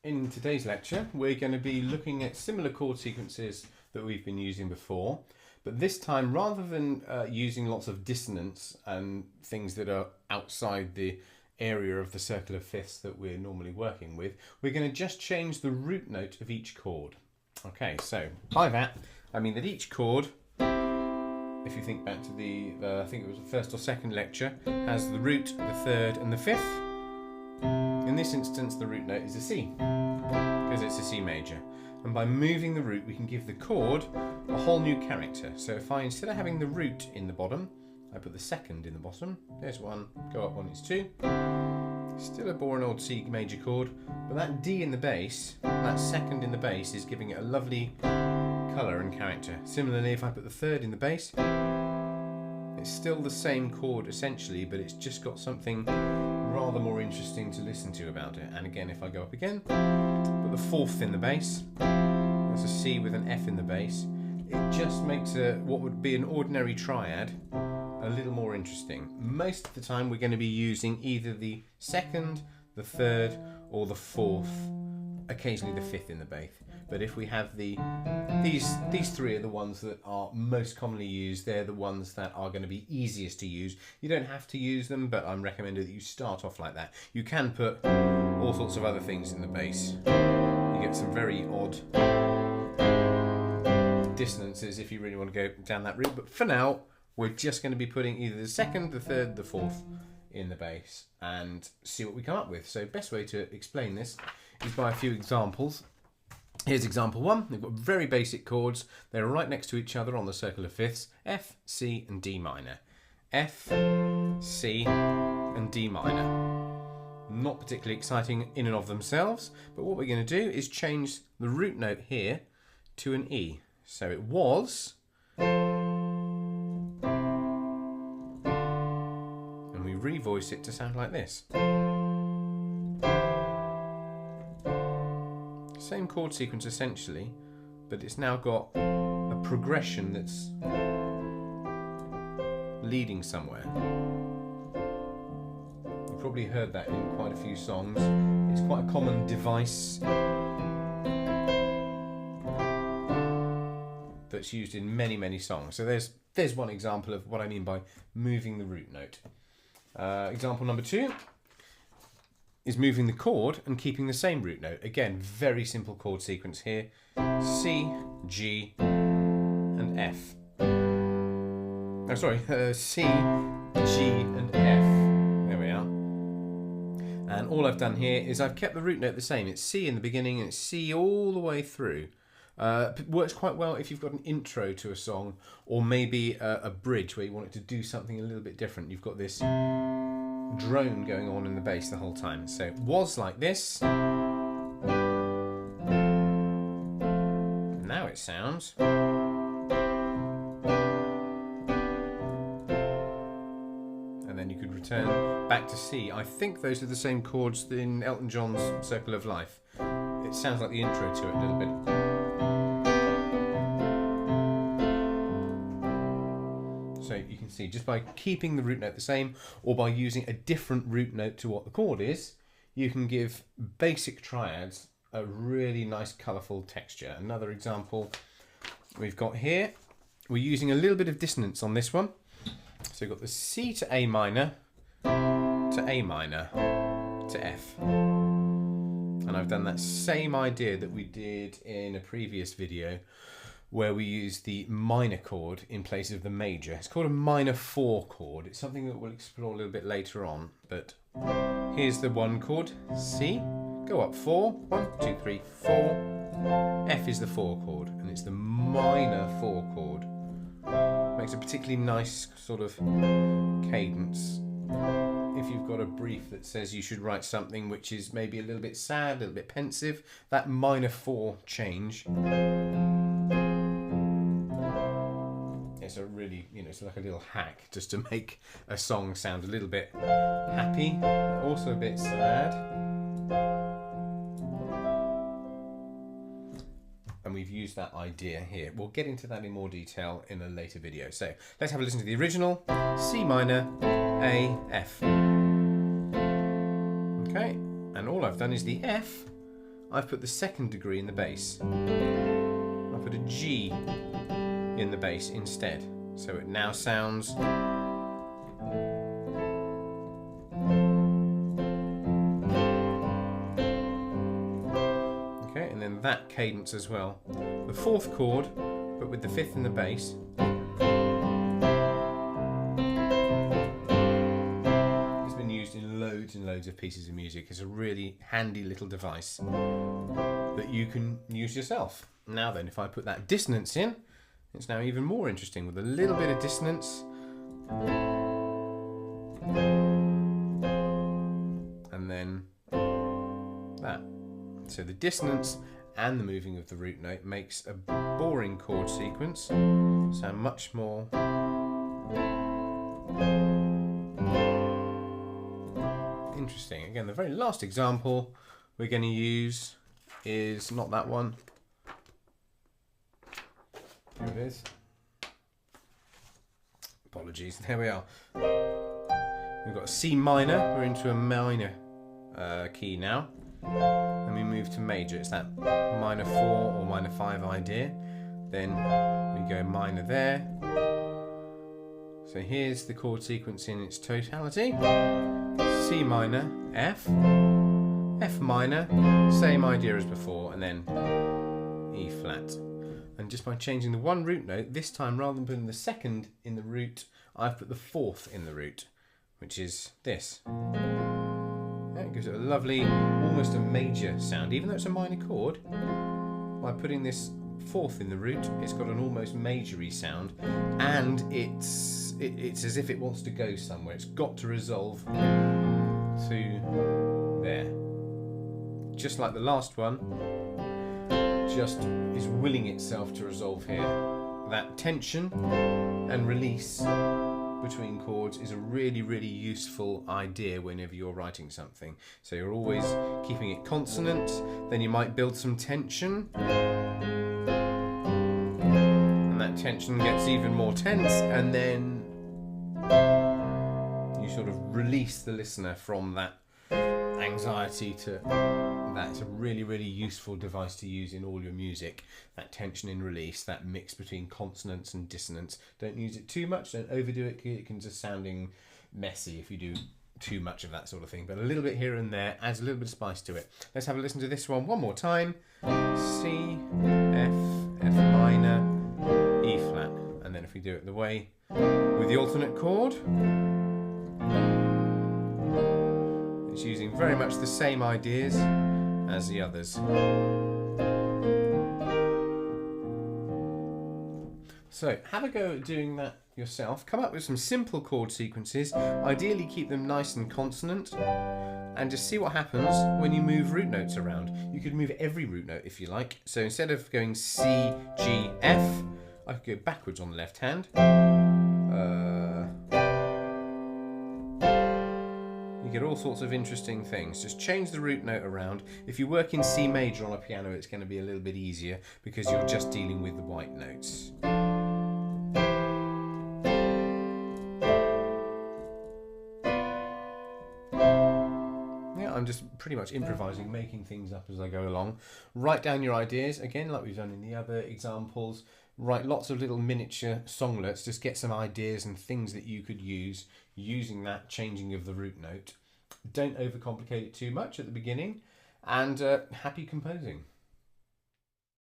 In today's lecture, we're going to be looking at similar chord sequences that we've been using before, but this time, rather than using lots of dissonance and things that are outside the area of the circle of fifths that we're normally working with, we're going to just change the root note of each chord. Okay, so by that, I mean that each chord, if you think back to the I think it was the first or second lecture, has the root, the third and the fifth. In this instance, the root note is a C, because it's a C major. And by moving the root, we can give the chord a whole new character. So if I, instead of having the root in the bottom, I put the second in the bottom. There's one, go up one is two. Still a boring old C major chord, but that D in the bass, that second in the bass, is giving it a lovely colour and character. Similarly, if I put the third in the bass, it's still the same chord essentially, but it's just got something rather more interesting to listen to about it. And again, if I go up again, put the fourth in the bass, that's a C with an F in the bass, it just makes what would be an ordinary triad a little more interesting. Most of the time we're going to be using either the second, the third or the fourth, occasionally the fifth in the bass. But if we have these three are the ones that are most commonly used. They're the ones that are going to be easiest to use. You don't have to use them, but I'm recommended that you start off like that. You can put all sorts of other things in the bass. You get some very odd dissonances if you really want to go down that route. But for now, we're just going to be putting either the second, the third, the fourth in the bass and see what we come up with. So best way to explain this is by a few examples. Here's example one. We've got very basic chords. They're right next to each other on the circle of fifths. F, C and D minor. F, C and D minor. Not particularly exciting in and of themselves, but what we're going to do is change the root note here to an E. So it was, and we revoice it to sound like this. Same chord sequence essentially, but it's now got a progression that's leading somewhere. You've probably heard that in quite a few songs. It's quite a common device that's used in many songs. So there's one example of what I mean by moving the root note. Example number two is moving the chord and keeping the same root note. Again, very simple chord sequence here. C, G, and F. Oh, sorry, C, G, and F. There we are. And all I've done here is I've kept the root note the same. It's C in the beginning and it's C all the way through. It works quite well if you've got an intro to a song, or maybe a bridge where you want it to do something a little bit different. You've got this drone going on in the bass the whole time. So it was like this. Now it sounds. And then you could return back to C. I think those are the same chords in Elton John's Circle of Life. It sounds like the intro to it a little bit. So you can see, just by keeping the root note the same, or by using a different root note to what the chord is, you can give basic triads a really nice colourful texture. Another example we've got here, we're using a little bit of dissonance on this one. So we've got the C to A minor, to A minor, to F. And I've done that same idea that we did in a previous video, where we use the minor chord in place of the major. It's called a minor 4 chord. It's something that we'll explore a little bit later on, but here's the one chord, C, go up 4, 1, 2, 3, 4. F is the 4 chord, and it's the minor 4 chord. Makes a particularly nice sort of cadence. If you've got a brief that says you should write something which is maybe a little bit sad, a little bit pensive, that minor 4 change, it's a really, it's like a little hack just to make a song sound a little bit happy, also a bit sad. And we've used that idea here. We'll get into that in more detail in a later video. So let's have a listen to the original. C minor, A, F. Okay, and all I've done is the F, I've put the second degree in the bass. I put a G in the bass instead. So it now sounds... Okay, and then that cadence as well. The fourth chord, but with the fifth in the bass. It's been used in loads and loads of pieces of music. It's a really handy little device that you can use yourself. Now then, if I put that dissonance in, it's now even more interesting with a little bit of dissonance. And then that. So the dissonance and the moving of the root note makes a boring chord sequence sound much more interesting. Again, the very last example we're going to use is not that one. Here it is. Apologies, there we are. We've got a C minor, we're into a minor key now. Then we move to major, it's that minor 4 or minor 5 idea. Then we go minor there. So here's the chord sequence in its totality. C minor, F, F minor, same idea as before, and then E flat. And just by changing the one root note, this time rather than putting the second in the root, I've put the fourth in the root, which is this. It gives it a lovely, almost a major sound, even though it's a minor chord. By putting this fourth in the root, it's got an almost majory sound, and it's as if it wants to go somewhere. It's got to resolve to there. Just like the last one, just is willing itself to resolve here. That tension and release between chords is a really, really useful idea whenever you're writing something. So you're always keeping it consonant, then you might build some tension, and that tension gets even more tense, and then you sort of release the listener from that anxiety to that. It's a really, really useful device to use in all your music. That tension in release, that mix between consonants and dissonance. Don't use it too much, don't overdo it. It can just sounding messy if you do too much of that sort of thing. But a little bit here and there adds a little bit of spice to it. Let's have a listen to this one more time. C, F, F minor, E flat. And then if we do it the way with the alternate chord, it's using very much the same ideas as the others. So have a go at doing that yourself. Come up with some simple chord sequences. Ideally keep them nice and consonant, and just see what happens when you move root notes around. You could move every root note if you like. So instead of going C, G, F, I could go backwards on the left hand. Get all sorts of interesting things. Just change the root note around. If you work in C major on a piano, it's going to be a little bit easier because you're just dealing with the white notes. Yeah, I'm just pretty much improvising, making things up as I go along. Write down your ideas, again, like we've done in the other examples. Write lots of little miniature songlets, just get some ideas and things that you could use using that changing of the root note. Don't overcomplicate it too much at the beginning, and happy composing.